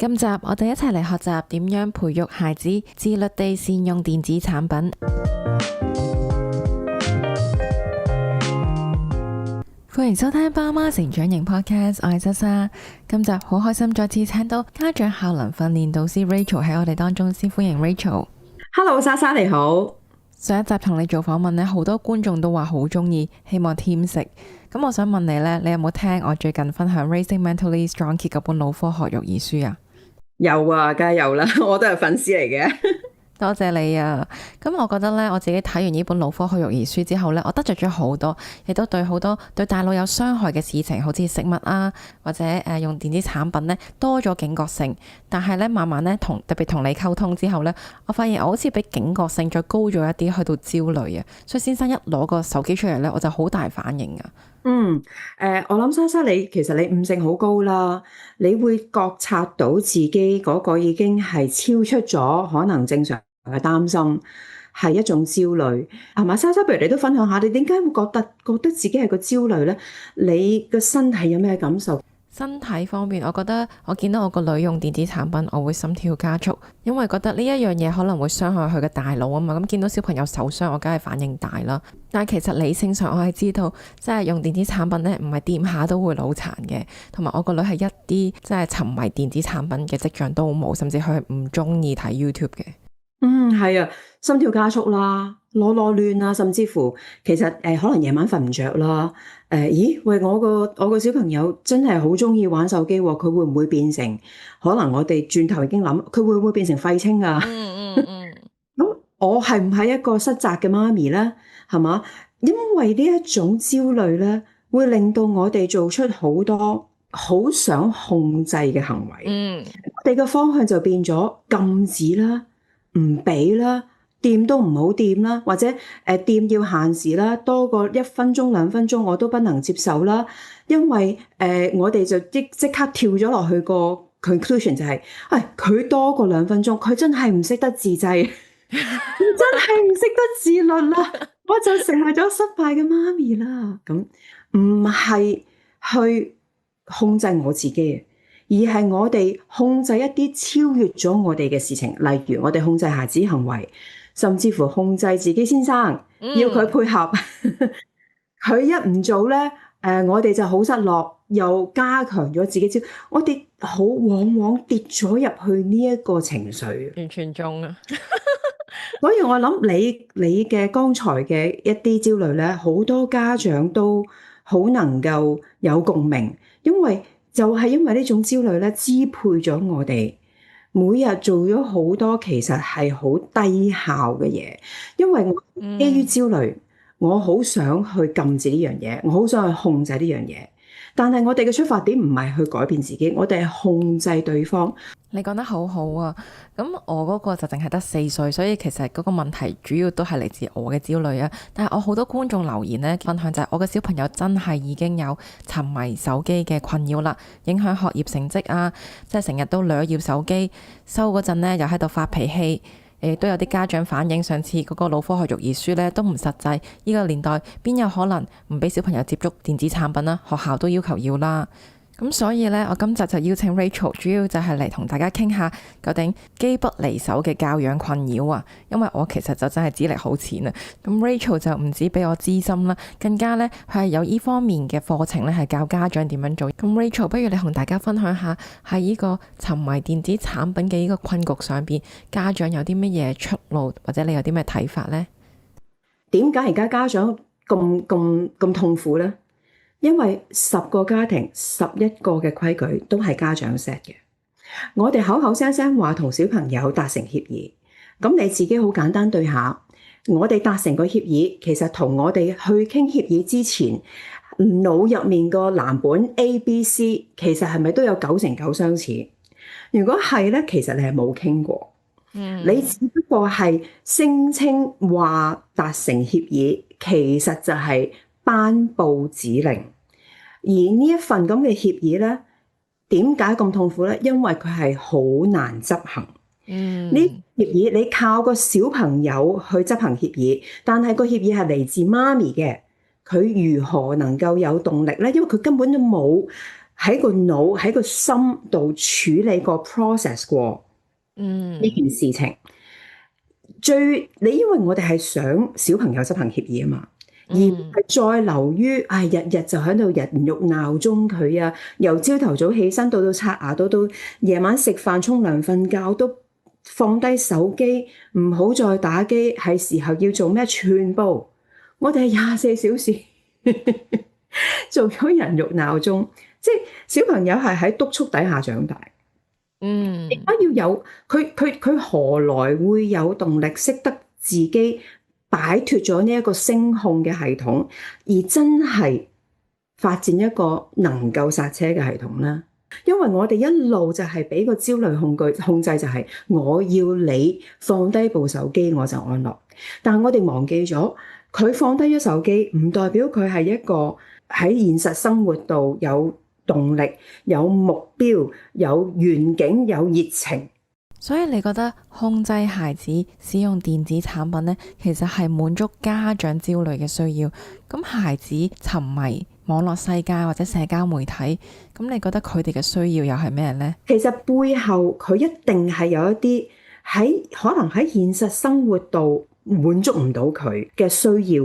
今集我哋一齊嚟學習點樣培育孩子自律地善用電子產品。歡迎收聽爸媽成長型 Podcast， 我係莎莎。今集好開心再次請到家長效能訓練導師 Rachel 喺我哋當中，先歡迎 Rachel。Hello， 莎莎你好。上一集同你做訪問呢，好多觀眾都話好中意，希望添食。咁我想問你呢，你有冇聽我最近分享 Raising Mentally Strong Kids 嗰本腦科學育兒書啊？有啊，梗係有啦，我都係粉絲嚟嘅。多謝你啊！咁我覺得呢，我自己睇完呢本腦科學育兒書之後呢，我得着咗好多，亦都對好多對大腦有傷害嘅事情，好似食物啊，或者用電子產品呢，多咗警覺性。但係呢，慢慢呢，特別同你溝通之後呢，我發現我好似比警覺性再高咗一啲，去到焦慮啊！所以先生一攞個手機出嚟呢，我就好大反應啊！我諗莎莎你其實你悟性好高啦，你會覺察到自己嗰個已經係超出咗可能正常嘅擔心，係一種焦慮，係嘛？莎莎，不如你都分享下，你點解會覺得自己係個焦慮呢？你個身體有咩感受？身體方面，我覺得我見到我個女用電子產品，我會心跳加速，因為覺得呢一樣嘢可能會傷害佢嘅大腦啊嘛。咁見到小朋友受傷，我梗係反應大啦。但係其實理性上，我係知道，即係用電子產品呢，唔係掂下都會腦殘嘅。同埋我個女係一啲即係沉迷電子產品嘅跡象都冇，甚至佢係唔中意睇 YouTube 嘅。係啊，心跳加速啦，囉攣啦，甚至乎其實可能夜晚瞓唔着啦。咦喂，我個小朋友真係好中意玩手機喎，佢會唔會變成可能我哋轉頭已經諗，佢會唔會變成廢青啊？咁我係唔係一個失責嘅媽咪咧？係嘛？因為呢一種焦慮咧，會令到我哋做出好多好想控制嘅行為。我哋嘅方向就變咗禁止啦。唔俾啦，掂都唔好掂啦，或者掂要限時啦，多過1分鐘2分鐘我都不能接受啦。因為我哋就即刻跳咗落去個 conclusion 就係，佢多過2分鐘，佢真係唔識得自制，佢真係唔識得自律啦，我就成為咗失敗嘅媽咪啦。咁唔係去控制我自己，而係我哋控制一啲超越咗我哋嘅事情，例如我哋控制孩子行為，甚至乎控制自己先生，要佢配合。佢一唔做咧，我哋就好失落，又加強咗自己我哋往往跌咗入去呢一個情緒，完全中啊！所以我諗你嘅剛才嘅一啲焦慮咧，好多家長都好能夠有共鳴，因為就係因為呢種焦慮咧，支配咗我哋每日做咗好多其實係好低效嘅嘢。因為我基於焦慮，我好想去禁止呢樣嘢，我好想去控制呢樣嘢。但係我哋嘅出發點唔係去改變自己，我哋係控制對方。你講得好好啊！咁我嗰個就淨係得4歲，所以其實嗰個問題主要都係嚟自我嘅焦慮啊。但係我好多觀眾留言呢，分享就係我嘅小朋友真係已經有沉迷手機嘅困擾啦，影響學業成績啊，即係成日都掠要手機，收嗰陣呢又喺度發脾氣。亦都有啲家長反映，上次嗰個腦科學育兒書呢都唔實際，呢個年代邊有可能唔俾小朋友接觸電子產品啦？學校都要求要啦。咁所以呢，我今集就邀請 Rachel， 主要就係嚟同大家傾下究竟機不離手嘅教養困擾啊。因為我其實就真係資歷好淺啊。咁 Rachel 就唔止比我資深啦，更加呢，佢係有呢方面嘅課程呢，係教家長點樣做。咁 Rachel， 不如你同大家分享下喺呢個沉迷電子產品嘅呢個困局上邊，家長有啲乜嘢出路，或者你有啲咩睇法呢？點解而家家長咁痛苦呢？因為10個家庭11個嘅規矩都係家長 set 嘅，我哋口口聲聲話同小朋友達成協議，咁你自己好簡單對下，我哋達成個協議，其實同我哋去傾協議之前，腦入面個藍本 A、B、C 其實係咪都有9成9相似？如果係咧，其實你係冇傾過，你只不過係聲稱話達成協議，其實就係頒布指令。而呢一份咁嘅協議咧，點解咁痛苦咧？因為佢係好難執行。呢協議你靠個小朋友去執行協議，但係個協議係嚟自媽咪嘅，佢如何能夠有動力咧？因為佢根本都冇喺個腦喺個心度處理過 process 過呢件事情。你因為我哋係想小朋友執行協議啊嘛，而係再流於日日就喺度人肉鬧鐘佢啊，由朝頭早起身到刷牙，到夜晚食飯沖涼瞓覺都放低手機，唔好再打機，係時候要做咩？全部我哋係24小時做咗人肉鬧鐘，即係小朋友係喺督促底下長大。而家要有佢何來會有動力識得自己擺脫咗呢一個聲控嘅系統，而真係發展一個能夠剎車嘅系統呢？因為我哋一路就係俾個焦慮控制，就係我要你放低部手機我就安樂。但係我哋忘記咗，佢放低咗手機唔代表佢係一個喺現實生活度有動力、有目標、有願景、有熱情。所以你覺得控制孩子使用電子產品呢，其實係滿足家長焦慮嘅需要。咁孩子沉迷網絡世界或者社交媒體，咁你覺得佢哋嘅需要又係咩呢？其實背後佢一定係有一啲可能喺現實生活度滿足唔到佢嘅需要，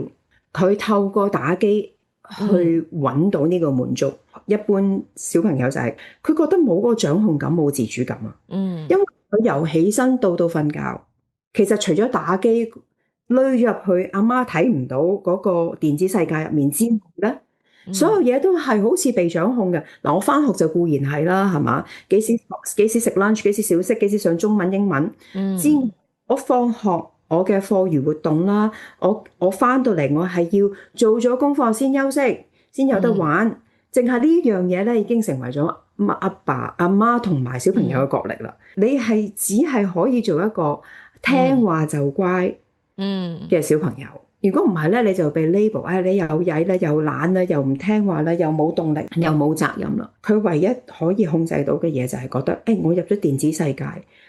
佢透過打機去揾到呢個滿足。一般小朋友就係佢覺得冇嗰個掌控感、冇自主感啊。因為佢由起身到瞓覺，其實除咗打機匿入去阿媽睇唔到嗰個電子世界入面之外咧，所有嘢都係好似被掌控嘅。嗱，我返學就固然係啦，係嘛？幾時食 lunch， 幾時小息，幾時上中文、英文。我放學我嘅課餘活動啦，我返到嚟我係要做咗功課先休息，先有得玩。淨係呢樣嘢咧，已經成為咗阿爸阿媽同埋小朋友嘅角力啦。你係只係可以做一個聽話就乖嘅小朋友。如果唔係咧，你就被 label，你又曳啦，又懶啦，又唔聽話啦，又冇動力，又冇責任啦。佢唯一可以控制到嘅嘢就係覺得，我入咗電子世界，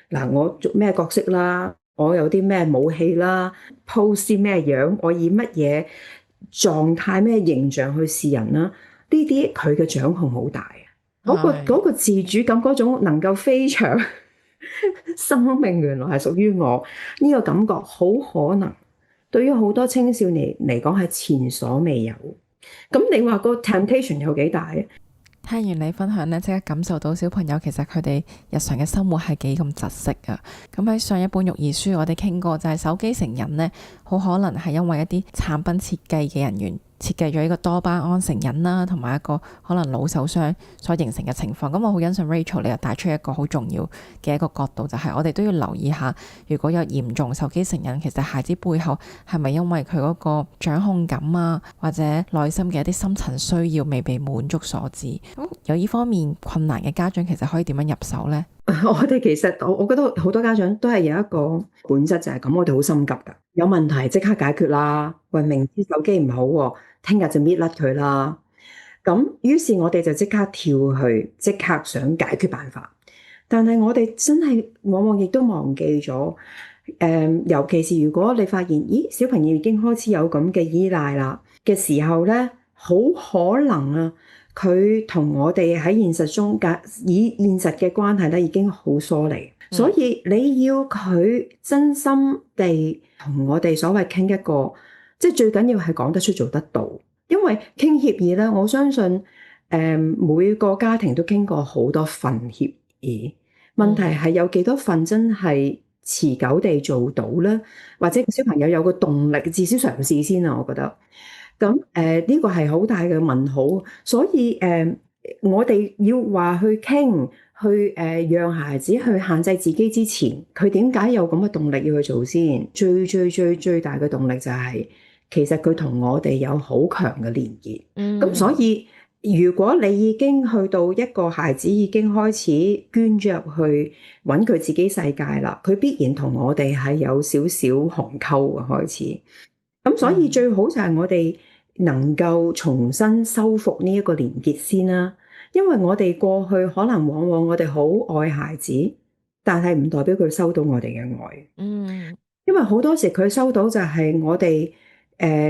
嗱，我做咩角色啦，我有啲咩武器啦 ，pose 咩樣，我以乜嘢狀態咩形象去示人啦。呢啲佢嘅掌控好大啊！嗰個自主感，嗰種能夠飛翔，生命原來係屬於我呢個感覺，好可能對於好多青少年嚟講係前所未有。咁你話個 temptation 有幾大啊？聽完你分享呢，即刻感受到小朋友其實佢哋日常嘅生活係幾咁窒息啊！咁喺上一本育兒書我哋傾過，就係手機成癮呢，好可能係因為一啲產品設計嘅人員設計咗呢個多巴胺成癮啦，同埋一個可能腦受傷所形成嘅情況。咁我好欣賞 Rachel 你又帶出一個好重要嘅一個角度，就係我哋都要留意下，如果有嚴重手機成癮，其實孩子背後係咪因為佢嗰個掌控感啊，或者內心嘅一啲深層需要未被滿足所致。咁有呢方面困難嘅家長，其實可以點樣入手呢？我哋其實我覺得好多家長都係有一個本質就係咁，我哋好心急噶，有問題即刻解決啦。喂，明知手機唔好喎，聽日就搣甩佢啦。咁於是我哋就即刻跳去，即刻想解決辦法。但係我哋真係往往亦都忘記咗，尤其是如果你發現，咦，小朋友已經開始有咁嘅依賴啦嘅時候咧，好可能啊，佢同我哋喺現實中以現實嘅關係咧已經好疏離。所以你要佢真心地同我哋所謂傾一個，即係最緊要係講得出做得到。因為傾協議咧，我相信每個家庭都傾過好多份協議，問題係有幾多份真係持久地做到咧？或者小朋友有個動力，至少嘗試先啊！我覺得咁呢個係好大嘅問號。所以我哋要話去傾，去讓孩子去限制自己之前，佢點解有咁嘅動力要去做先？最大嘅動力就係其實佢同我哋有好強嘅連結。咁所以如果你已經去到一個孩子已經開始捐咗入去揾佢自己世界啦，佢必然同我哋係有少少鴻溝嘅開始。咁所以最好就係我哋能夠重新修復呢一個連結先啦。因為我哋過去可能往往我哋好愛孩子，但係唔代表佢收到我哋嘅愛。因為好多時佢收到就係我哋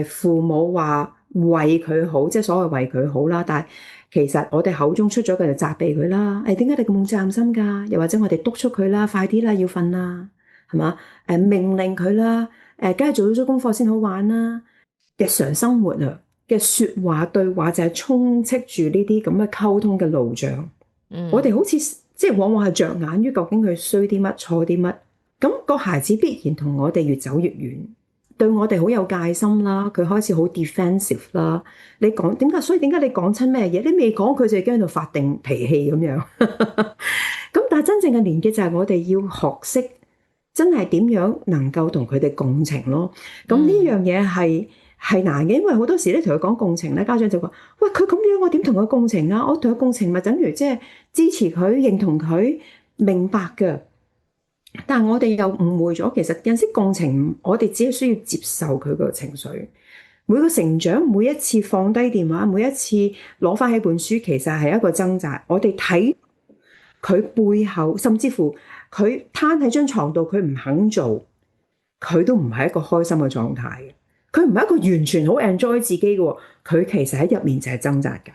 父母話為佢好，即係所謂為佢好啦。但係其實我哋口中出咗嘅就責備佢啦。點解你咁冇責任心㗎？又或者我哋督促佢啦，快啲啦，要瞓啦，係嘛？命令佢啦，梗係做咗功課先好玩啦。日常生活啊嘅説話對話就係充斥住呢啲咁嘅溝通嘅路障。我哋好似即係往往係着眼於究竟佢衰啲乜錯啲乜，咁個孩子必然同我哋越走越遠，對我哋好有戒心啦，佢開始好 defensive 啦。你講點解？所以點解你講親咩嘢？你未講佢就已經喺度發定脾氣咁樣。咁但係真正嘅連結就係我哋要學識真係點樣能夠同佢哋共情咯。咁呢樣嘢係難嘅，因為好多時咧同佢講共情咧，家長就話：喂，佢咁樣我點同佢共情啊？我同佢共情咪等於即係支持佢、認同佢、明白嘅。但係我哋又誤會咗，其實有陣時共情，我哋只係需要接受佢個情緒。每個成長，每一次放低電話，每一次攞翻起本書，其實係一個掙扎。我哋睇佢背後，甚至乎佢攤喺張床度，佢唔肯做，佢都唔係一個開心嘅狀態嘅。佢唔係一個完全好 enjoy 自己嘅，佢其實喺入面就係掙扎緊。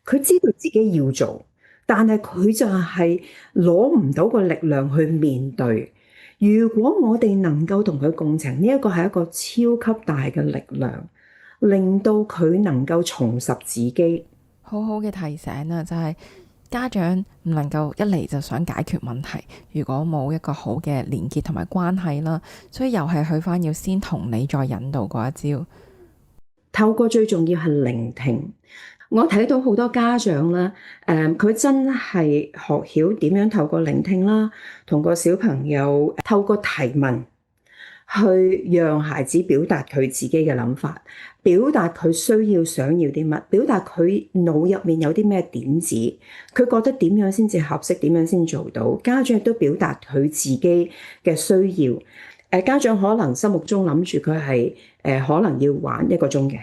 佢知道自己要做，但係佢就係攞唔到個力量去面對。如果我哋能夠同佢共情，呢一個係一個超級大嘅力量，令到佢能夠重拾自己。好好嘅提醒啊，就係家長唔能夠一嚟就想解決問題，如果冇一個好嘅連結同埋關係啦，所以又係去翻要先同你再引導嗰一招。透過最重要係聆聽。我睇到好多家長咧，佢真係學曉點樣透過聆聽啦，同個小朋友透過提問，去讓孩子表達佢自己嘅諗法，表達佢需要想要啲乜，表達佢腦入面有啲咩點子，佢覺得點樣先至合適，點樣先做到。家長亦都表達佢自己嘅需要。家長可能心目中諗住佢係可能要玩1個鐘嘅。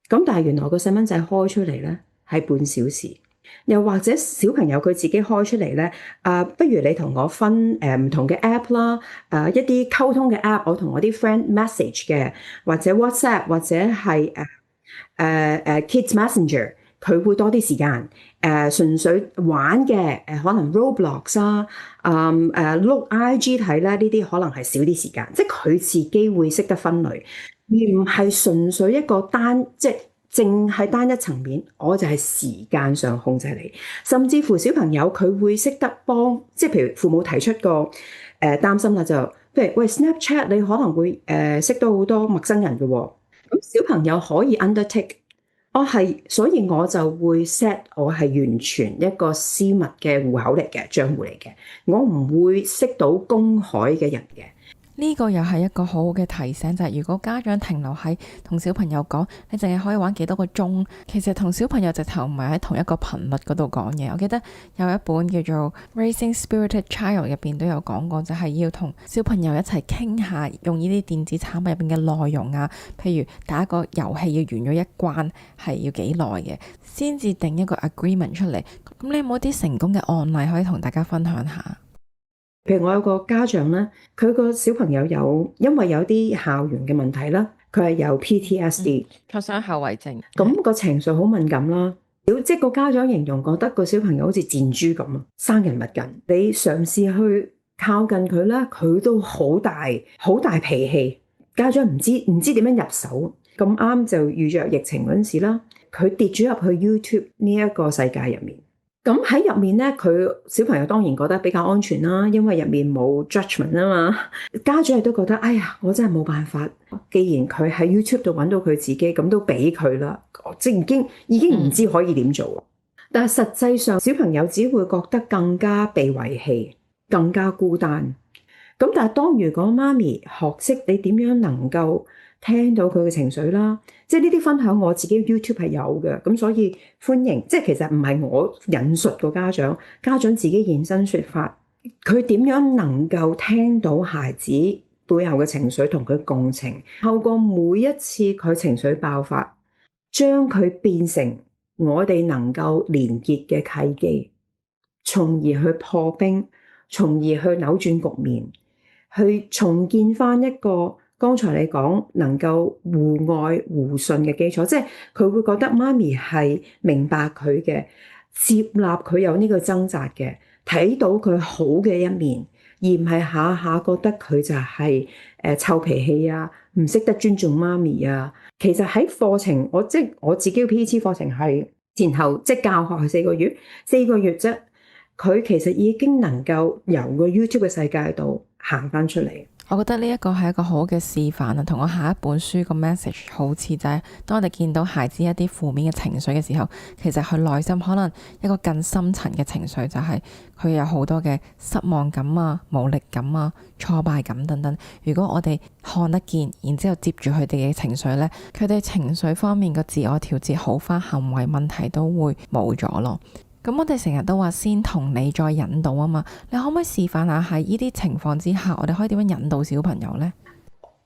咁但係原來個細蚊仔開出嚟咧係半小時，又或者小朋友佢自己開出嚟咧，不如你同我分唔同嘅 app 啦，一啲溝通嘅 app，我同我啲 friend message 嘅，或者 WhatsApp 或者係Kids Messenger，佢會多啲時間。純粹玩嘅可能 Roblox 啊，碌 IG 睇咧，呢啲可能係少啲時間，即係佢自己會識得分類。而唔係純粹一個即係淨係單一層面，我就係時間上控制你。甚至乎小朋友佢會識得幫，即係譬如父母提出個擔心啦，就譬如喂 Snapchat 你可能會識到好多陌生人嘅喎，咁小朋友可以 undertake，所以我就會 set 我係完全一個私密嘅戶口嚟嘅賬戶嚟嘅，我唔會識到公海嘅人嘅。呢個又係一個好好嘅提醒，就係如果家長停留喺同小朋友講，你淨係可以玩幾多個鐘，其實同小朋友直頭唔係喺同一個頻率嗰度講嘢。我記得有一本叫做《Raising Spirited Child》入邊都有講過，就係要同小朋友一齊傾下用呢啲電子產品入邊嘅內容啊，譬如打一個遊戲要完咗一關係要幾耐嘅，先至定一個 agreement 出嚟。咁你有冇啲成功嘅案例可以同大家分享下？譬如我有個家長咧，佢個小朋友因為有啲校園嘅問題啦，佢係有 PTSD，創傷後遺症，咁個情緒好敏感啦。即係個家長形容覺得個小朋友好似箭豬咁啊，生人勿近。你嘗試去靠近佢咧，佢都好大脾氣。家長唔知點樣入手，咁啱就遇着疫情嗰陣時啦，佢跌咗入去 YouTube 呢一個世界入面。咁喺入面咧，佢小朋友當然覺得比較安全啦，因為入面冇 judgment 啊嘛。家長亦都覺得，哎呀，我真係冇辦法。既然佢喺 YouTube 度揾到佢自己，咁都俾佢啦。即係已經唔知可以點做。但係實際上，小朋友只會覺得更加被遺棄，更加孤單。咁但係當如果媽咪學識你點樣能夠聽到佢嘅情緒啦，即係呢啲分享我自己 YouTube 係有嘅，咁所以歡迎。即係其實唔係我引述個家長自己現身說法，佢點樣能夠聽到孩子背後嘅情緒同佢共情，透過每一次佢情緒爆發，將佢變成我哋能夠連結嘅契機，從而去破冰，從而去扭轉局面，去重建翻一個剛才你講能夠互愛互信嘅基礎，即係佢會覺得媽咪係明白佢嘅，接納佢有呢個掙扎嘅，睇到佢好嘅一面，而唔係下下覺得佢就係臭脾氣啊，唔識得尊重媽咪啊。其實喺課程，我自己嘅 PET 課程係前後即係教學係4個月啫，佢其實已經能夠由個 YouTube 嘅世界度行翻出嚟。我覺得呢一個係一個好嘅示範啊，同我下一本書個 message 好似，就係當我哋見到孩子一啲負面嘅情緒嘅時候，其實佢內心可能一個更深層嘅情緒就係佢有好多嘅失望感啊、無力感啊、挫敗感等等。如果我哋看得見，然之後接住佢哋嘅情緒呢，佢哋情緒方面嘅自我調節好返，行為問題都會冇咗咯。咁我哋成日都話先同理再引導啊嘛，你可唔可以示範下喺呢啲情況之下，我哋可以點樣引導小朋友呢？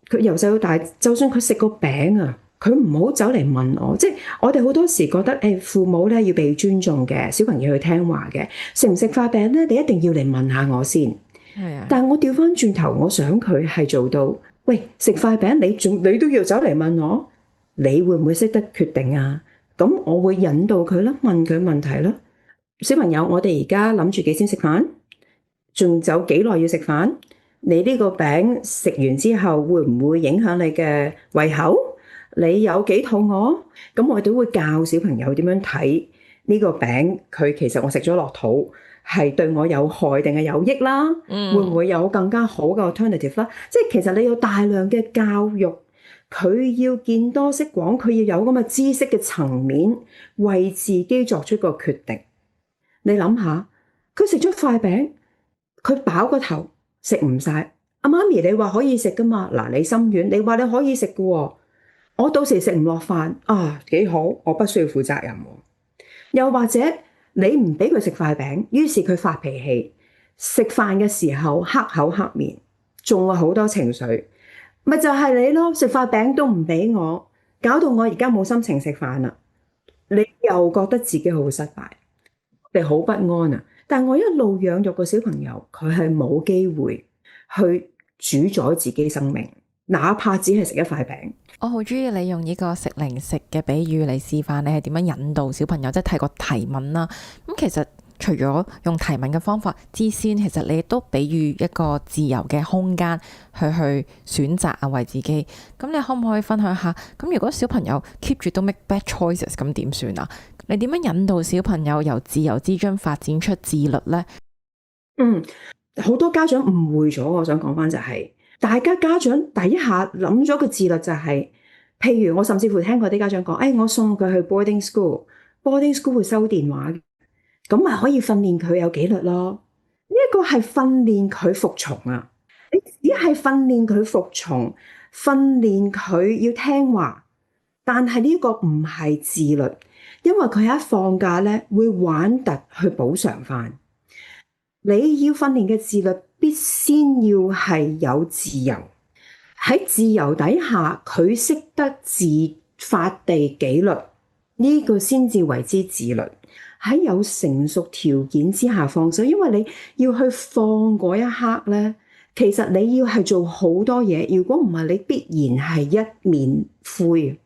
佢由細到大，就算佢食個餅啊，佢唔好走嚟問我。即係我哋好多時覺得父母咧要被尊重嘅，小朋友要聽話嘅，食唔食塊餅咧，你一定要嚟問下我先。係啊。但係我調翻轉頭，我想佢係做到，喂，食塊餅你都要走嚟問我，你會唔會識得決定啊？咁我會引導佢啦，問佢問題啦。小朋友，我哋而家諗住幾先食飯？仲有幾耐要食飯？你呢個餅食完之後會唔會影響你嘅胃口？你有幾肚餓？咁我哋都會教小朋友點樣睇呢個餅，佢其實我食咗落肚係對我有害定係有益啦？會唔會有更加好嘅 alternative 啦？即係其實你有大量嘅教育，佢要見多識廣，佢要有咁嘅知識嘅層面，為自己作出個決定。你諗下，佢食咗塊餅，佢飽個頭，食唔晒。阿媽咪，你話可以食噶嘛？嗱，你心軟，你話你可以食噶喎，我到時食唔落飯啊，幾好，我不需要負責任。又或者你唔俾佢食塊餅，於是佢發脾氣，食飯嘅時候黑口黑面，仲有好多情緒，咪就係你咯，食塊餅都唔俾我，搞到我而家冇心情食飯啦。你又覺得自己好失敗。你好不安啊！但我一路養育個小朋友，佢係冇機會去主宰自己生命，哪怕只係食一塊餅。我好中意你用呢個食零食嘅比喻嚟示範你係點樣引導小朋友，即係睇個提問啦。咁其實除咗用提問嘅方法之先，其實你都比喻一個自由嘅空間去選擇啊，為自己。咁你可唔可以分享下？咁如果小朋友 keep 住都 make bad choices，咁點算啊？你點樣引導小朋友由自由之中發展出自律呢？好多家長誤會咗，我想講翻就係，大家家長第一下諗咗個自律就係，譬如我甚至乎聽過啲家長講，我送佢去 boarding school 會收電話，咁咪可以訓練佢有紀律咯。呢一個係訓練佢服從啊，你只係訓練佢服從，訓練佢要聽話，但係呢個唔係自律。因為佢一放假咧，會玩突去補償返。你要訓練嘅自律，必先要係有自由。喺自由底下，佢識得自發地紀律，呢個先至為之自律。喺有成熟條件之下放手，因為你要去放嗰一刻咧，其實你要係做好多嘢。如果唔係，你必然係一面灰。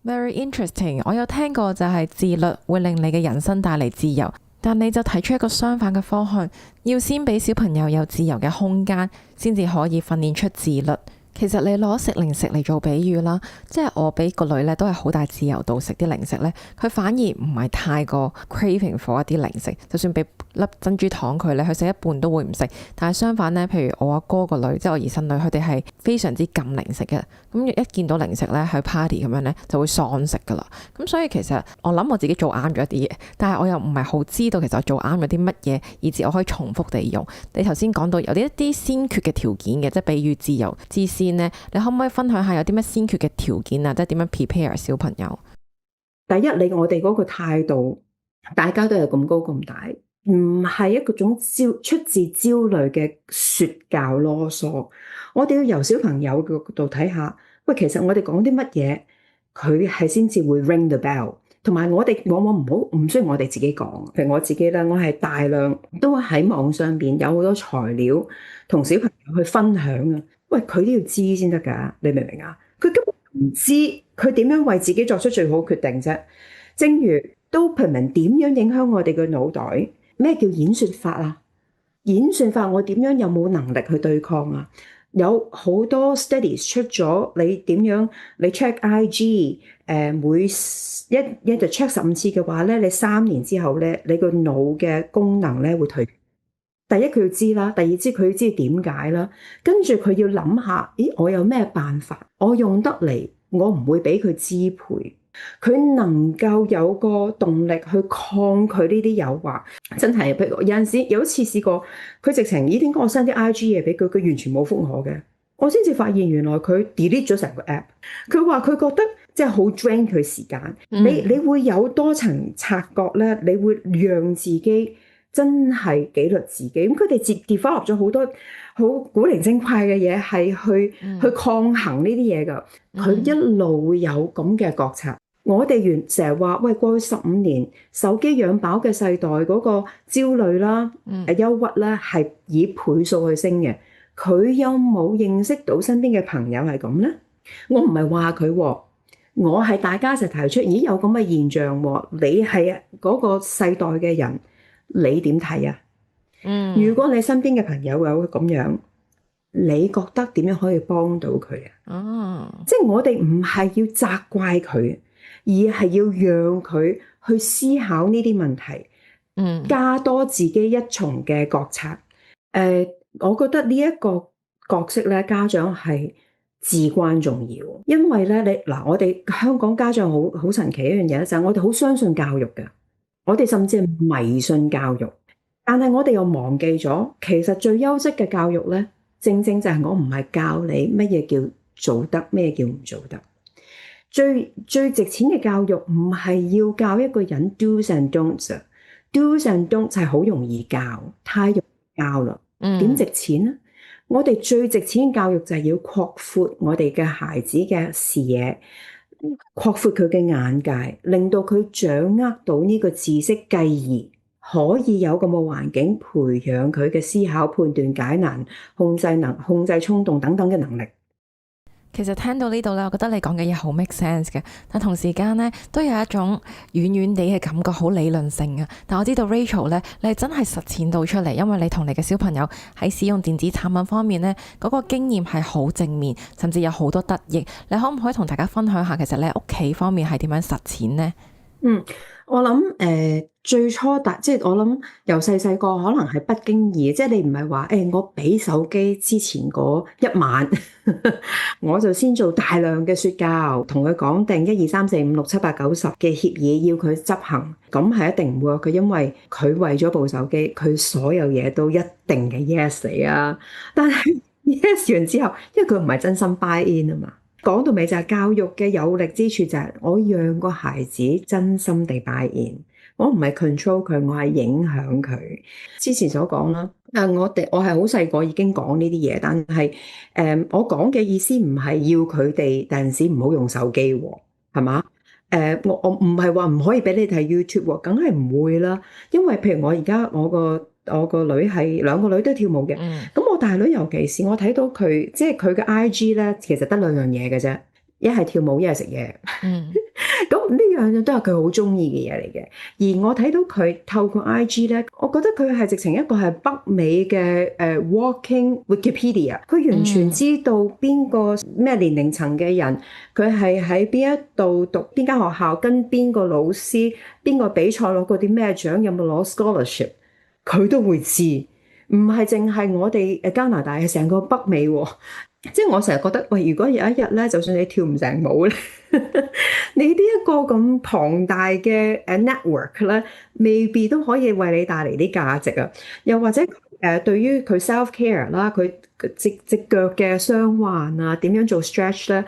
Very interesting， 我有聽過就係自律會令你嘅人生帶嚟自由，但你就提出一個相反嘅方向，要先俾小朋友有自由嘅空間，先至可以訓練出自律。其實你攞食零食嚟做比喻啦，即係我俾個女咧都係好大自由度食啲零食咧，佢反而唔係太過 craving for 一啲零食，就算俾粒珍珠糖佢咧，佢食一半都會唔食。但係相反咧，譬如我阿哥個女，即係我姨甥女，佢哋係非常之禁零食嘅。咁一見到零食咧，去 party 咁樣咧，就會喪食噶啦。咁所以其實我諗我自己做啱咗一啲嘢，但係我又唔係好知道其實我做啱咗啲乜嘢，以至我可以重複地用。你頭先講到有啲一啲先決嘅條件嘅，即係比喻自由之先咧，你可唔可以分享下有啲咩先決嘅條件啊？即係點樣 prepare 小朋友？第一，我哋嗰個態度，大家都係咁高咁大，唔係一個種出自焦慮嘅說教囉嗦。我哋要由小朋友嘅角度睇下，喂，其實我哋講啲乜嘢，佢係先至會 ring the bell。同埋我哋往往唔需要我哋自己講，譬如我自己咧，我係大量都喺網上邊有好多材料同小朋友去分享啊。喂，佢都要知先得㗎，你明唔明啊？佢根本唔知佢點樣為自己作出最好決定啫。正如 dopamine 點樣影響我哋嘅腦袋？咩叫演算法啊？演算法我點樣有冇能力去對抗啊？有好多 studies 出咗，你點樣你 check IG，每一日 check 15次嘅話咧，你3年之後咧，你個腦嘅功能咧會退。第一佢要知啦，第二佢要知點解啦，跟住佢要諗下，咦，我有咩辦法？我用得嚟，我唔會俾佢支配。佢能夠有個動力去抗拒呢啲誘惑，真係。譬如有陣時有一次試過，佢直情點解我 send 啲 IG 嘢俾佢，佢完全冇覆我嘅，我先至發現原來佢 delete 咗成個 app。佢話佢覺得即係好 drain 佢時間。你會有多層察覺咧，你會讓自己真係紀律自己。咁佢哋develop咗好多好古靈精怪嘅嘢，係去抗衡呢啲嘢㗎。佢一路會有咁嘅覺察。我哋成日話，喂，過去15年手機養飽嘅世代嗰個焦慮啦、憂鬱咧，係以倍數去升嘅。佢有冇認識到身邊嘅朋友係咁咧？我唔係話佢，我係大家一齊提出，咦，有咁嘅現象喎？你係嗰個世代嘅人，你點睇啊？如果你身邊嘅朋友有咁樣，你覺得點樣可以幫到佢啊？即係我哋唔係要責怪佢，而係要讓佢去思考呢啲問題，加多自己一重嘅覺察。我覺得呢一個角色咧，家長係至關重要，因為咧我哋香港家長好神奇一樣嘢，就係我哋好相信教育嘅，我哋甚至係迷信教育，但係我哋又忘記咗，其實最優質嘅教育咧，正正就係我唔係教你乜嘢叫做得，咩叫唔做得。最值錢嘅教育唔係要教一個人 do's and don'ts。do's and don'ts 係好容易教，太容易教啦。點值錢呢？我哋最值錢嘅教育就係要擴闊我哋嘅孩子嘅視野，擴闊佢嘅眼界，令到佢掌握到呢個知識，繼而可以有咁嘅環境培養佢嘅思考、判斷、解難、控制衝動等等嘅能力。其實聽到呢度咧，我覺得你講嘅嘢好 make sense 嘅，但同時間咧都有一種遠遠地嘅感覺，好理論性啊。但我知道 Rachel 咧，你係真係實踐到出嚟，因為你同你嘅小朋友喺使用電子產品方面咧，嗰個經驗係好正面，甚至有好多得益。你可唔可以同大家分享下，其實你喺屋企方面係點樣實踐呢？我諗最初即係我諗由細個可能係不經意，即係你唔係話我俾手機之前嗰一晚，我就先做大量嘅說教，同佢講定1、2、3、4、5、6、7、8、9、10嘅協議要佢執行，咁係一定唔會。佢因為佢為咗部手機，佢所有嘢都一定嘅 yes 嚟啊！但係 yes 完之後，因為佢唔係真心 buy in 啊嘛。講到尾就係教育嘅有力之處就係我讓個孩子真心地 buy in，我唔係 control 佢，我係影響佢。之前所講啦，我係好細個已經講呢啲嘢，但係我講嘅意思唔係要佢哋第陣時唔好用手機喎，係嘛？我唔係話唔可以俾你睇 YouTube 喎，梗係唔會啦。因為譬如我而家我個女係2個女都跳舞嘅，咁我大女尤其是我睇到佢，即係佢嘅 IG 咧，其實得2樣嘢嘅啫，一係跳舞，一係食嘢。咁呢樣都係佢好中意嘅嘢嚟嘅。而我睇到佢透過 IG 咧，我覺得佢係直情一個係北美嘅walking Wikipedia。佢完全知道邊個咩年齡層嘅人，佢係喺邊一度讀邊間學校，跟邊個老師，邊個比賽攞過啲咩獎，有冇攞 scholarship，佢都會知。唔係淨係我哋加拿大，係成個北美喎。即係我成日覺得，喂，如果有一日咧，就算你跳唔成舞咧，你呢一個咁龐大嘅network 咧，未必都可以為你帶嚟啲價值啊。又或者對於佢 self care 啦，佢隻腳嘅傷患啊，點樣做 stretch 咧，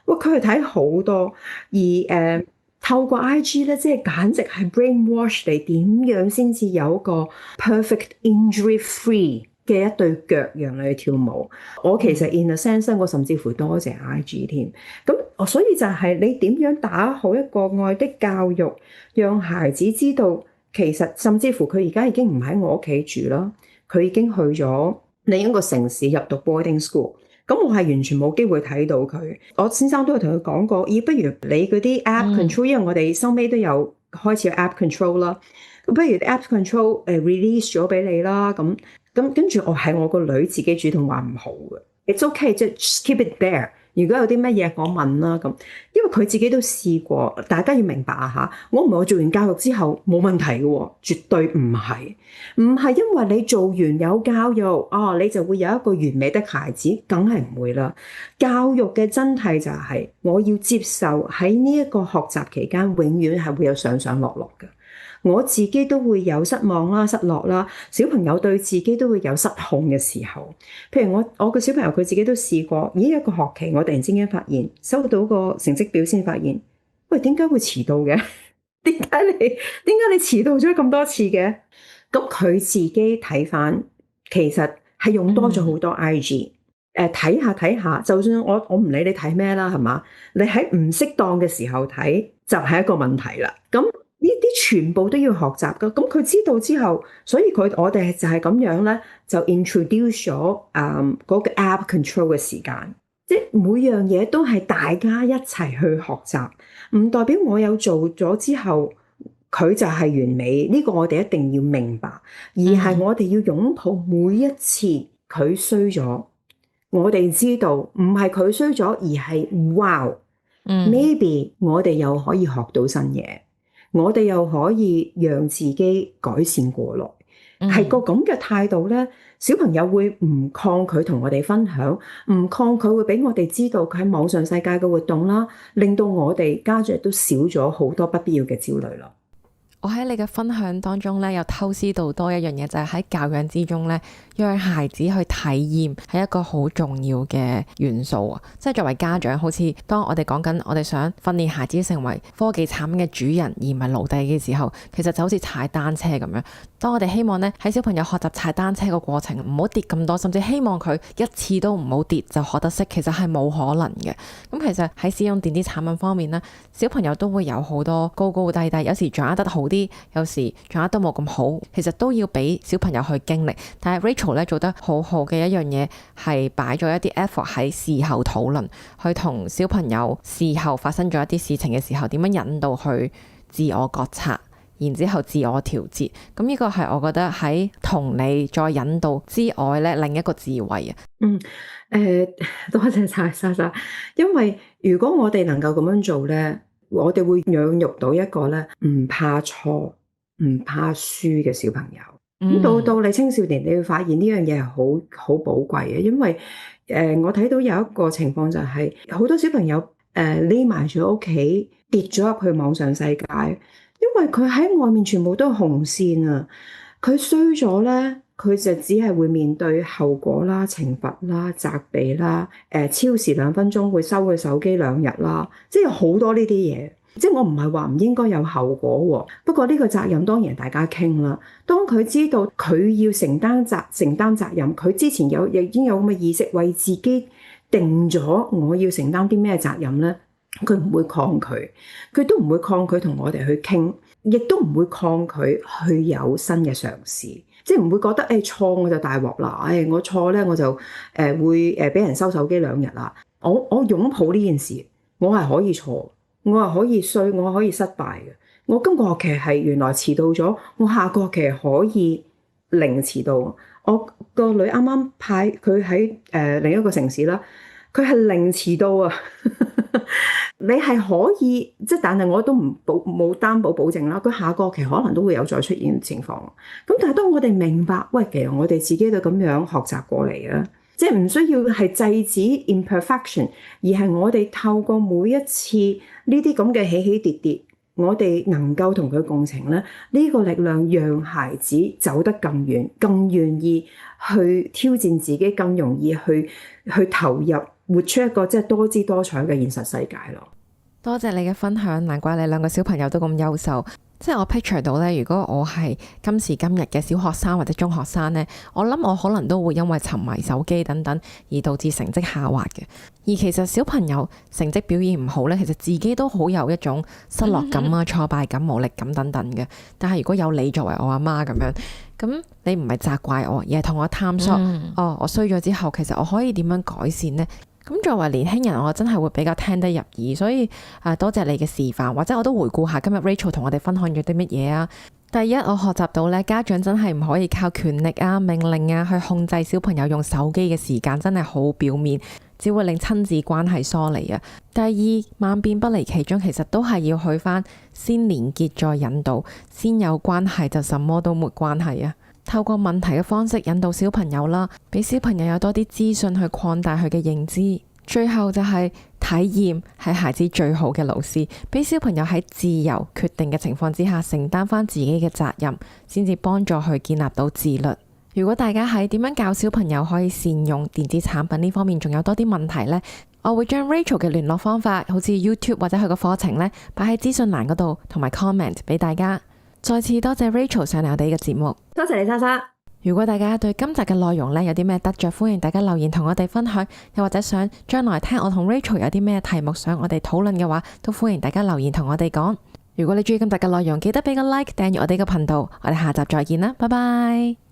哇，佢係睇好多。而透過 IG 咧，即係簡直係 brainwash 你點樣先至有一個 perfect injury free嘅一對腳讓你去跳舞。我其實 in a sense 我甚至乎多謝 IG 添。咁所以就係你點樣打好一個愛的教育，讓孩子知道其實甚至乎佢而家已經唔喺我屋企住啦，佢已經去咗另一個城市入讀 boarding school。咁我係完全冇機會睇到佢。我先生都有同佢講過，不如你嗰啲 app control，因為我哋收尾都有開始有 app control 啦。咁不如 app control release 咗俾你啦。咁跟住我個女自己主動話唔好嘅。It's okay， just keep it there。如果有啲乜嘢我問啦咁，因為佢自己都試過，大家要明白啊嚇。我唔係我做完教育之後冇問題嘅喎，絕對唔係。唔係因為你做完有教育，你就會有一個完美的孩子，梗係唔會啦。教育嘅真諦就係我要接受喺呢一個學習期間，永遠係會有上上落落嘅。我自己都會有失望啦、失落啦，小朋友對自己都會有失控嘅時候。譬如我個小朋友佢自己都試過，一個學期我突然之間發現收到個成績表先發現，喂，點解會遲到嘅？點解你遲到咗咁多次嘅？咁佢自己睇返，其實係用多咗好多 IG。睇下，就算我唔理你睇咩啦，係嘛？你喺唔適當嘅時候睇，就係一個問題啦。咁呢啲全部都要學習噶。咁佢知道之後，所以我哋就係咁樣咧，就 introduce 咗嗰個 app control 嘅時間。即係每樣嘢都係大家一齊去學習，唔代表我有做咗之後佢就係完美。呢個我哋一定要明白，而係我哋要擁抱每一次佢衰咗。我哋知道唔係佢衰咗，而係 wow，maybe 我哋又可以學到新嘢，我哋又可以讓自己改善過來，係個咁嘅態度咧，小朋友會唔抗拒同我哋分享，唔抗拒會俾我哋知道佢喺網上世界嘅活動啦，令到我哋家長都少咗好多不必要嘅焦慮咯。我喺你嘅分享當中咧，有偷師到多一樣嘢，就係喺教養之中咧，讓孩子去體驗係一個好重要嘅元素啊！即係作為家長，好似當我哋講緊我哋想訓練孩子成為科技產品嘅主人而唔係奴隸嘅時候，其實就好似踩單車咁樣。當我哋希望咧喺小朋友學習踩單車個過程唔好跌咁多，甚至希望佢一次都唔好跌就學得識，其實係冇可能嘅。咁其實喺使用電子產品方面咧，小朋友都會有好多高高低低，有時掌握得好啲，有時掌握得冇咁好，其實都要俾小朋友去經歷。但係 Rachel 咧做得好好嘅一樣嘢係擺咗一啲 effort 喺事後討論，去同小朋友事後發生咗一啲事情嘅時候，點樣引導去自我覺察，然之後自我調節。咁呢個係我覺得喺同理再引導之外咧，另一個智慧啊。多謝晒莎莎，因為如果我哋能夠咁樣做咧，我哋會養育到一個咧唔怕錯、唔怕輸嘅小朋友。到你青少年，你會發現呢樣嘢係好寶貴嘅，因為我睇到有一個情況就係好多小朋友匿埋咗屋企，跌咗入去網上世界，因為佢喺外面全部都係紅線啊！佢衰咗咧，佢就只係會面對後果啦、懲罰啦、責備啦，超時2分鐘會收佢手機2日啦，即係有好多呢啲嘢。即係我唔係話唔應該有後果喎，不過呢個責任當然大家傾啦。當佢知道佢要承擔責任，佢之前已經有咁嘅意識，為自己定咗我要承擔啲咩責任咧，佢唔會抗拒，佢都唔會抗拒同我哋去傾，亦都唔會抗拒去有新嘅嘗試，即係唔會覺得錯我就大鑊啦，我錯咧我就會俾人收手機2日啦。我擁抱呢件事，我係可以錯。我係可以衰，我係可以失敗嘅。我今個學期係原來遲到咗，我下個學期可以零遲到。我個女啱啱派佢喺另一個城市啦，佢係零遲到啊！你係可以，即係但係我都冇擔保保證啦。佢下個學期可能都會有再出現情況。咁但係當我哋明白，喂，其實我哋自己都咁樣學習過嚟啊。即係唔需要係制止 imperfection， 而係我哋透過每一次呢啲咁嘅起起跌跌，我哋能夠同佢共情咧，呢個力量讓孩子走得更遠，更願意去挑戰自己，更容易去投入，活出一個即係多姿多彩嘅現實世界咯。多謝你嘅分享，難怪你2個小朋友都咁優秀。即係我 picture 到咧，如果我係今時今日嘅小學生或者中學生咧，我諗我可能都會因為沉迷手機等等而導致成績下滑嘅。而其實小朋友成績表現唔好咧，其實自己都好有一種失落感啊、挫敗感、無力感等等嘅。但係如果有你作為我阿媽咁樣，咁你唔係責怪我，而係同我探索，我衰咗之後，其實我可以點樣改善呢？咁作為年輕人，我真係會比較聽得入耳，所以多謝你嘅示範，或者我都回顧下今日 Rachel 同我哋分享咗啲乜嘢啊。第一，我學習到咧，家長真係唔可以靠權力啊、命令啊去控制小朋友用手機嘅時間，真係好表面，只會令親子關係疏離啊。第二，萬變不離其宗，其實都係要去返先連結再引導，先有關係就什麼都沒關係啊。透過問題嘅方式引導小朋友啦，俾小朋友有多啲資訊去擴大佢嘅認知。最後就係體驗係孩子最好嘅老師，俾小朋友喺自由決定嘅情況之下承擔翻自己嘅責任，先至幫助佢建立到自律。如果大家喺點樣教小朋友可以善用電子產品呢方面仲有多啲問題呢，我會將 Rachel 嘅聯絡方法，好似 YouTube 或者佢個課程呢，擺喺資訊欄嗰度，同埋 comment 俾大家。再次多謝 Rachel 上嚟我哋呢個節目，多謝你莎莎。如果大家對今集嘅內容呢有啲咩得着，歡迎大家留言同我哋分享，又或者想將來聽我同 Rachel 有啲咩題目想我哋討論嘅話，都歡迎大家留言同我哋講。如果你中意今集嘅內容，記得俾個 like，訂閱我哋嘅頻道。我哋下集再見啦，拜拜。